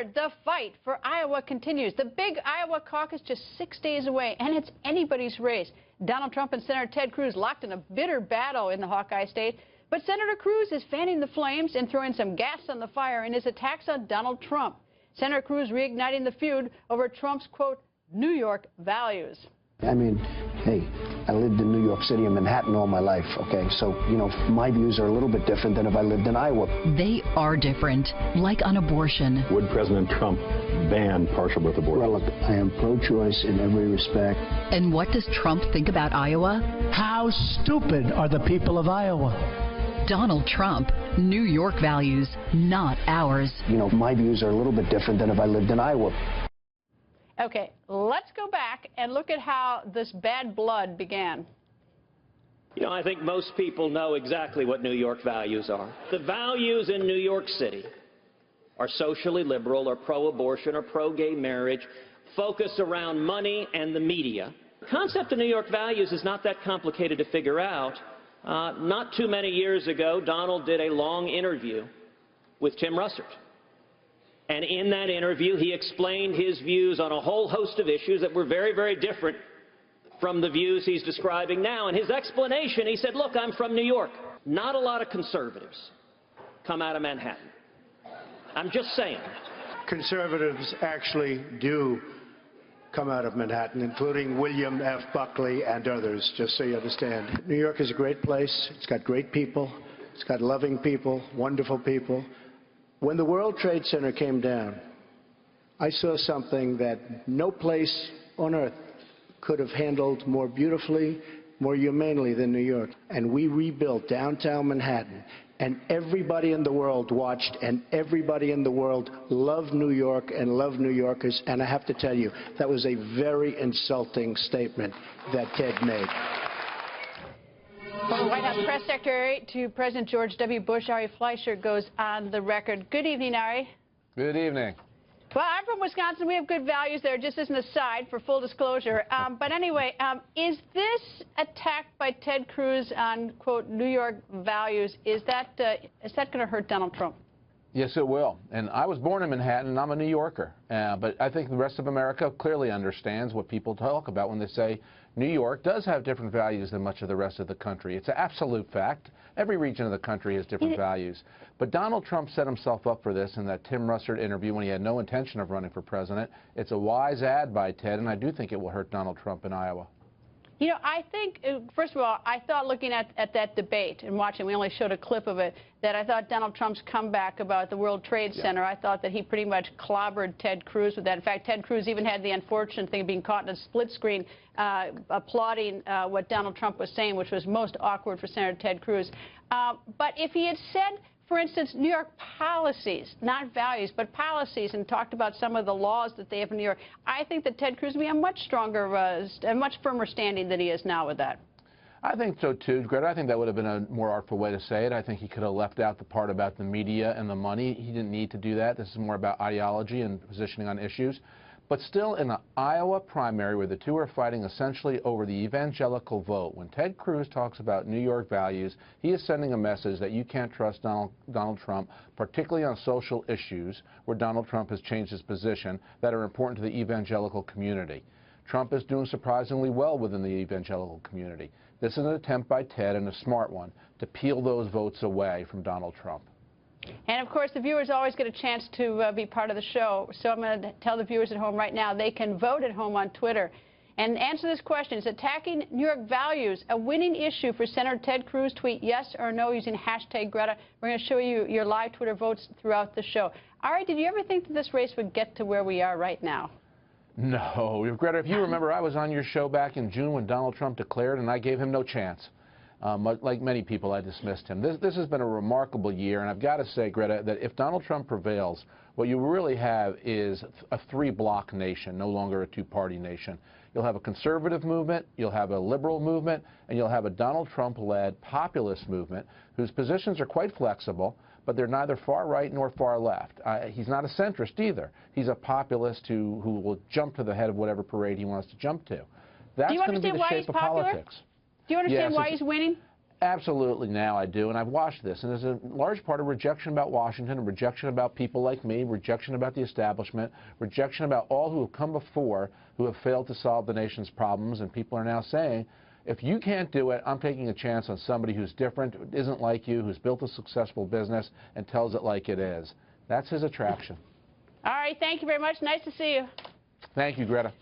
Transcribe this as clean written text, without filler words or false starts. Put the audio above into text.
aboard. The fight for Iowa continues. The big Iowa caucus just 6 days away, and it's anybody's race. Donald Trump and Senator Ted Cruz locked in a bitter battle in the Hawkeye state. But Senator Cruz is fanning the flames and throwing some gas on the fire in his attacks on Donald Trump. Senator Cruz reigniting the feud over Trump's, quote, New York values. I mean, hey, I lived in New York City and Manhattan all my life, okay? So, you know, my views are a little bit different than if I lived in Iowa. They are different, like on abortion. Would President Trump ban partial birth abortion? Well, look, I am pro-choice in every respect. And what does Trump think about Iowa? How stupid are the people of Iowa? Donald Trump, New York values, not ours. You know, my views are a little bit different than if I lived in Iowa. Okay, let's go back and look at how this bad blood began. You know, I think most people know exactly what New York values are. The values in New York City are socially liberal or pro-abortion or pro-gay marriage, focused around money and the media. The concept of New York values is not that complicated to figure out. Not too many years ago, Donald did a long interview with Tim Russert. And in that interview, he explained his views on a whole host of issues that were very, very different from the views he's describing now. And his explanation, he said, look, I'm from New York. Not a lot of conservatives come out of Manhattan. I'm just saying. Conservatives actually do come out of Manhattan, including William F. Buckley and others, just so you understand. New York is a great place. It's got great people. It's got loving people, wonderful people. When the World Trade Center came down, I saw something that no place on earth could have handled more beautifully, more humanely than New York. And we rebuilt downtown Manhattan, and everybody in the world watched, and everybody in the world loved New York and loved New Yorkers. And I have to tell you, that was a very insulting statement that Ted made. Former White House press secretary to President George W. Bush, Ari Fleischer, goes on the record. Good evening, Ari. Good evening. Well, I'm from Wisconsin. We have good values there, just as an aside, for full disclosure. But anyway, is this attack by Ted Cruz on, quote, New York values, is that going to hurt Donald Trump? Yes, it will. And I was born in Manhattan, and I'm a New Yorker. But I think the rest of America clearly understands what people talk about when they say New York does have different values than much of the rest of the country. It's an absolute fact. Every region of the country has different values. But Donald Trump set himself up for this in that Tim Russert interview when he had no intention of running for president. It's a wise ad by Ted, and I do think it will hurt Donald Trump in Iowa. You know, I think, first of all, I thought looking at that debate and watching, we only showed a clip of it, that I thought Donald Trump's comeback about the World Trade Center, I thought that he pretty much clobbered Ted Cruz with that. In fact, Ted Cruz even had the unfortunate thing of being caught in a split screen applauding what Donald Trump was saying, which was most awkward for Senator Ted Cruz. But if he had said, for instance, New York policies, not values, but policies, and talked about some of the laws that they have in New York, I think that Ted Cruz would be a much stronger, a much firmer standing than he is now with that. I think so, too, Greta. I think that would have been a more artful way to say it. I think he could have left out the part about the media and the money. He didn't need to do that. This is more about ideology and positioning on issues. But still, in the Iowa primary, where the two are fighting essentially over the evangelical vote, when Ted Cruz talks about New York values, he is sending a message that you can't trust Donald Trump, particularly on social issues where Donald Trump has changed his position that are important to the evangelical community. Trump is doing surprisingly well within the evangelical community. This is an attempt by Ted, and a smart one, to peel those votes away from Donald Trump. And, of course, the viewers always get a chance to be part of the show. So I'm going to tell the viewers at home right now they can vote at home on Twitter and answer this question. Is attacking New York values a winning issue for Senator Ted Cruz? Tweet yes or no using hashtag Greta. We're going to show you your live Twitter votes throughout the show. Ari, did you ever think that this race would get to where we are right now? No. Greta, if you remember, I was on your show back in June when Donald Trump declared, and I gave him no chance. Like many people, I dismissed him. This has been a remarkable year, and I've got to say, Greta, that if Donald Trump prevails, what you really have is a three-block nation, no longer a two-party nation. You'll have a conservative movement, you'll have a liberal movement, and you'll have a Donald Trump-led populist movement whose positions are quite flexible, but they're neither far right nor far left. He's not a centrist either. He's a populist who will jump to the head of whatever parade he wants to jump to. That's going to be the shape of politics. Do you understand why he's winning? Absolutely, now I do, and I've watched this, and there's a large part of rejection about Washington, and rejection about people like me, rejection about the establishment, rejection about all who have come before who have failed to solve the nation's problems, and people are now saying, if you can't do it, I'm taking a chance on somebody who's different, isn't like you, who's built a successful business, and tells it like it is. That's his attraction. All right, thank you very much. Nice to see you. Thank you, Greta.